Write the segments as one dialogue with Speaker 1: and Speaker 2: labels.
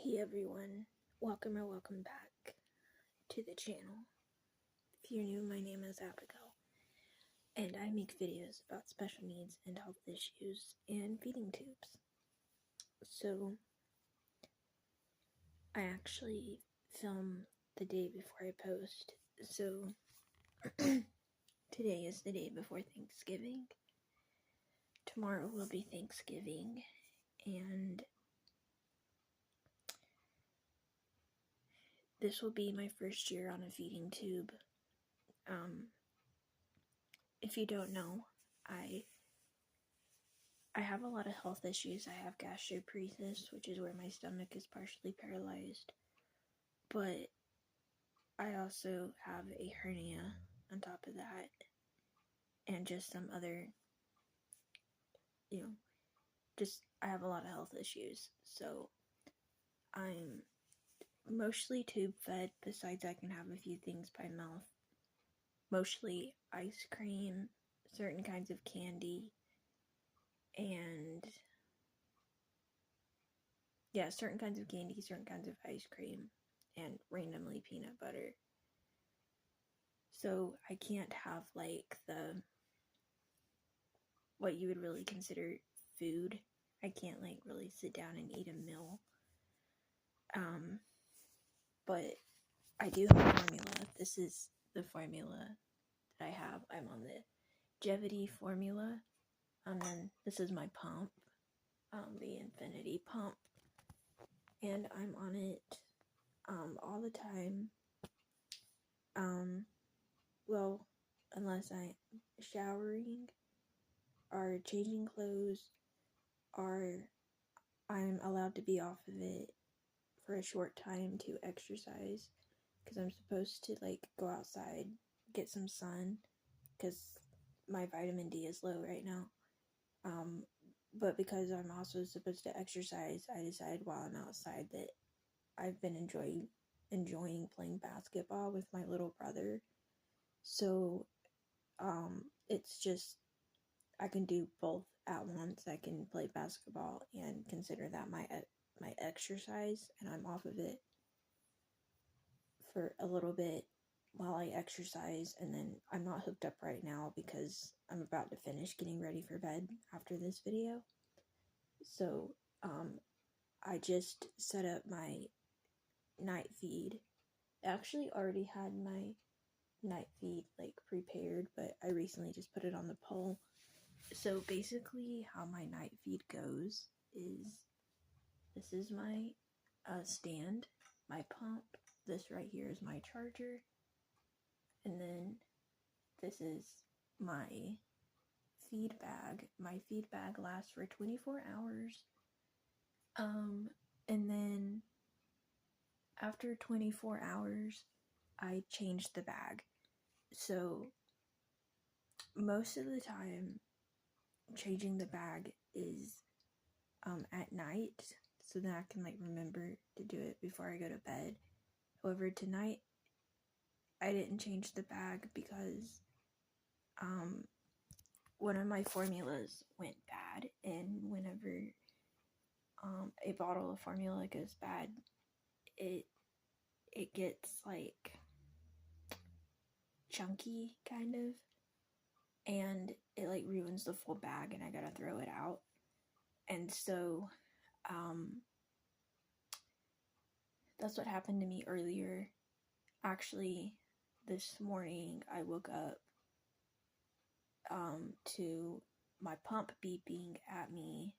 Speaker 1: Hey everyone, welcome back to the channel. If you're new, my name is Abigail, and I make videos about special needs and health issues and feeding tubes. So, I actually film the day before I post, so today is the day before Thanksgiving. Tomorrow will be Thanksgiving, and this will be my first year on a feeding tube. If you don't know, I have a lot of health issues. I have gastroparesis, which is where my stomach is partially paralyzed. But I also have a hernia on top of that, and just some other, I have a lot of health issues. So I'm mostly tube fed, besides I can have a few things by mouth. Mostly ice cream, certain kinds of candy, and certain kinds of candy, certain kinds of ice cream, and randomly peanut butter. So I can't have what you would really consider food. I can't really sit down and eat a meal. But I do have a formula. This is the formula that I have. I'm on the Jevity formula. And then this is my pump, the Infinity pump. And I'm on it all the time. Well, unless I'm showering or changing clothes, or I'm allowed to be off of it for a short time to exercise, because I'm supposed to go outside, get some sun, because my vitamin D is low right now. But because I'm also supposed to exercise, I decided while I'm outside that I've been enjoying playing basketball with my little brother. So it's just, I can do both at once. I can play basketball and consider that my exercise, and I'm off of it for a little bit while I exercise. And then I'm not hooked up right now because I'm about to finish getting ready for bed after this video. So I just set up my night feed. I actually already had my night feed prepared, but I recently just put it on the pole. So basically how my night feed goes is, this is my stand, my pump, this right here is my charger, and then this is my feed bag. My feed bag lasts for 24 hours. And then after 24 hours, I change the bag. So most of the time, changing the bag is at night, so that I can remember to do it before I go to bed. However, tonight I didn't change the bag because one of my formulas went bad, and whenever a bottle of formula goes bad, it gets chunky kind of, and it ruins the full bag, and I gotta throw it out. And so that's what happened to me earlier. Actually, this morning I woke up to my pump beeping at me,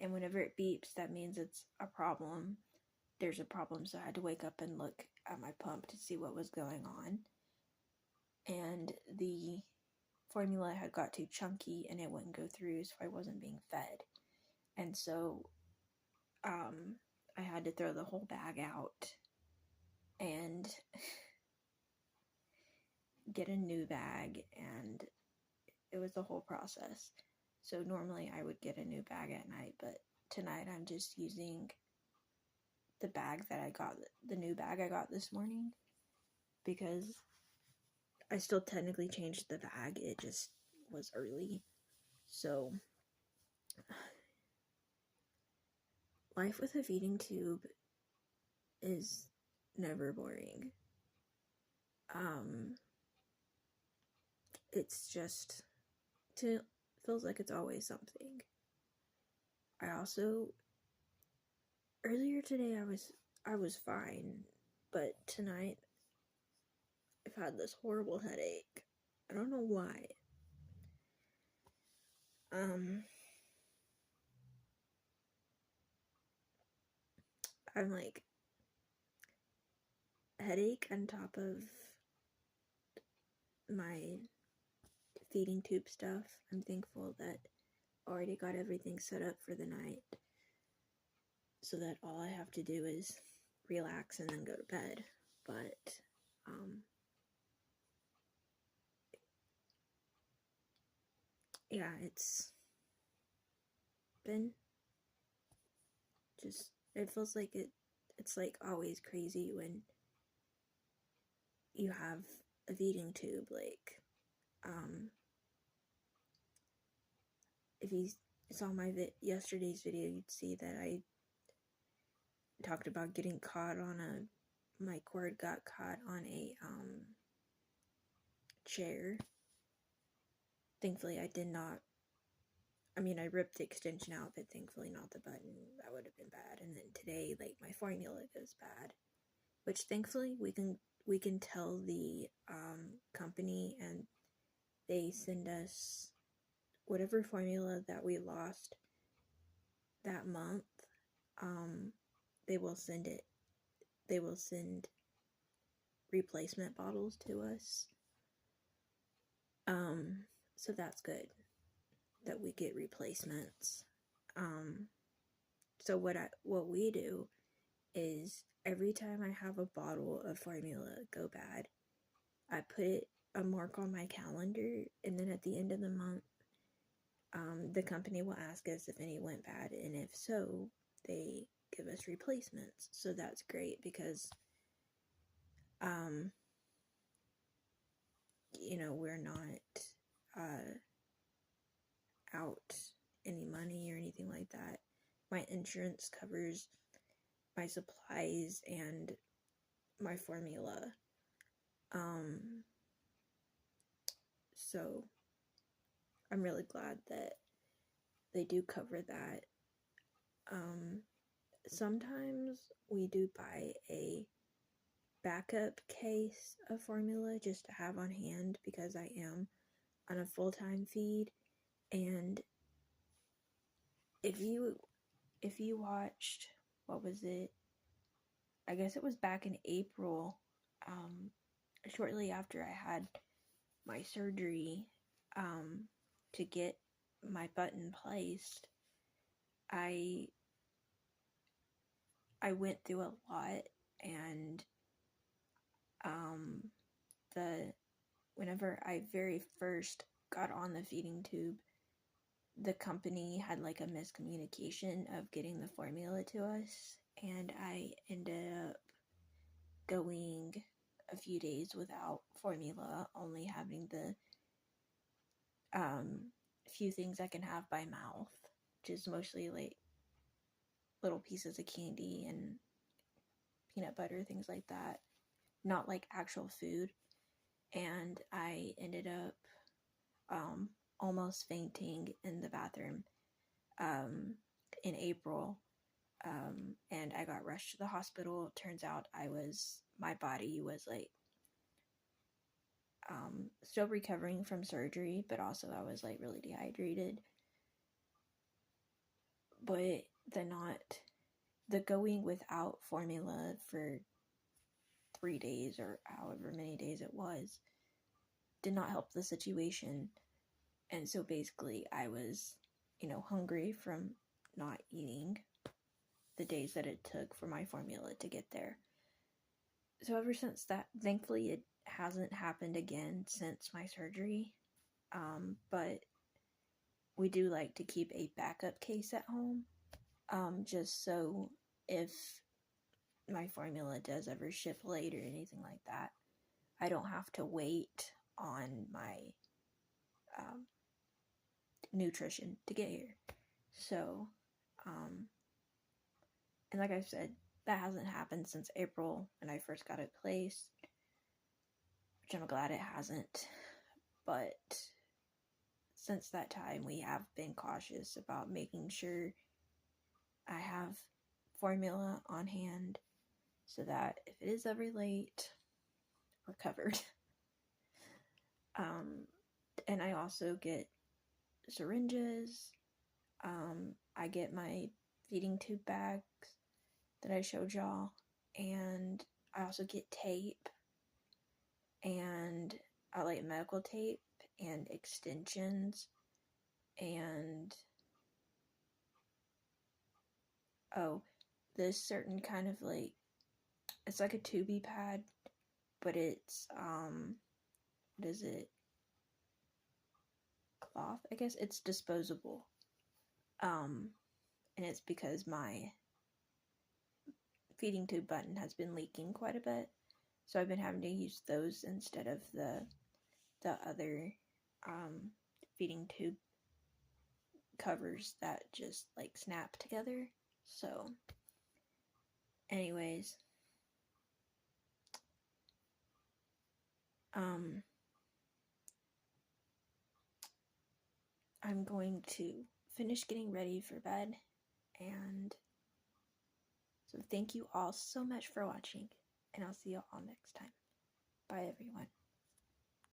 Speaker 1: and whenever it beeps, that means it's a problem. There's a problem, so I had to wake up and look at my pump to see what was going on. And the formula had got too chunky and it wouldn't go through, so I wasn't being fed. And so I had to throw the whole bag out and get a new bag, and it was a whole process. So normally I would get a new bag at night, but tonight I'm just using the bag that I got, the new bag I got this morning, because I still technically changed the bag, it just was early. So life with a feeding tube is never boring. It's just, feels like it's always something. I also, earlier today I was fine, but tonight I've had this horrible headache. I don't know why. I'm like, headache on top of my feeding tube stuff. I'm thankful that I already got everything set up for the night, so that all I have to do is relax and then go to bed. But yeah, it's been just, it feels like it's like always crazy when you have a feeding tube. Like, if you saw my yesterday's video, you'd see that I talked about getting caught on my cord got caught on a chair. Thankfully I did not, I ripped the extension out, but thankfully not the button. That would have been bad. And then today, like, my formula goes bad, which thankfully we can tell the company, and they send us whatever formula that we lost that month. They will send replacement bottles to us. So that's good that we get replacements. So what we do is, every time I have a bottle of formula go bad, I put a mark on my calendar, and then at the end of the month, the company will ask us if any went bad, and if so, they give us replacements. So that's great, because we're not out any money or anything like that. My insurance covers my supplies and my formula. So I'm really glad that they do cover that. Sometimes we do buy a backup case of formula just to have on hand, because I am on a full-time feed. And if you watched, what was it? I guess it was back in April, shortly after I had my surgery, to get my button placed, I went through a lot, and whenever I very first got on the feeding tube, the company had like a miscommunication of getting the formula to us, and I ended up going a few days without formula, only having the few things I can have by mouth, which is mostly like little pieces of candy and peanut butter, things like that, not like actual food. And I ended up almost fainting in the bathroom in April, and I got rushed to the hospital. Turns out my body was like still recovering from surgery, but also I was like really dehydrated. But the going without formula for 3 days, or however many days it was, did not help the situation. And so basically I was, hungry from not eating the days that it took for my formula to get there. So ever since that, thankfully it hasn't happened again since my surgery. But we do like to keep a backup case at home, just so if my formula does ever ship late or anything like that, I don't have to wait on my nutrition to get here. So, and like I said, that hasn't happened since April when I first got it placed, which I'm glad it hasn't. But since that time, we have been cautious about making sure I have formula on hand so that if it is ever late, we're covered. And I also get syringes. I get my feeding tube bags that I showed y'all, and I also get tape, and I like medical tape and extensions, and this certain kind of like, it's like a tubey pad, but it's what is it? Cloth, I guess. It's disposable. And it's because my feeding tube button has been leaking quite a bit, so I've been having to use those instead of the other feeding tube covers that just like snap together. So anyways, I'm going to finish getting ready for bed, and so thank you all so much for watching, and I'll see you all next time. Bye everyone.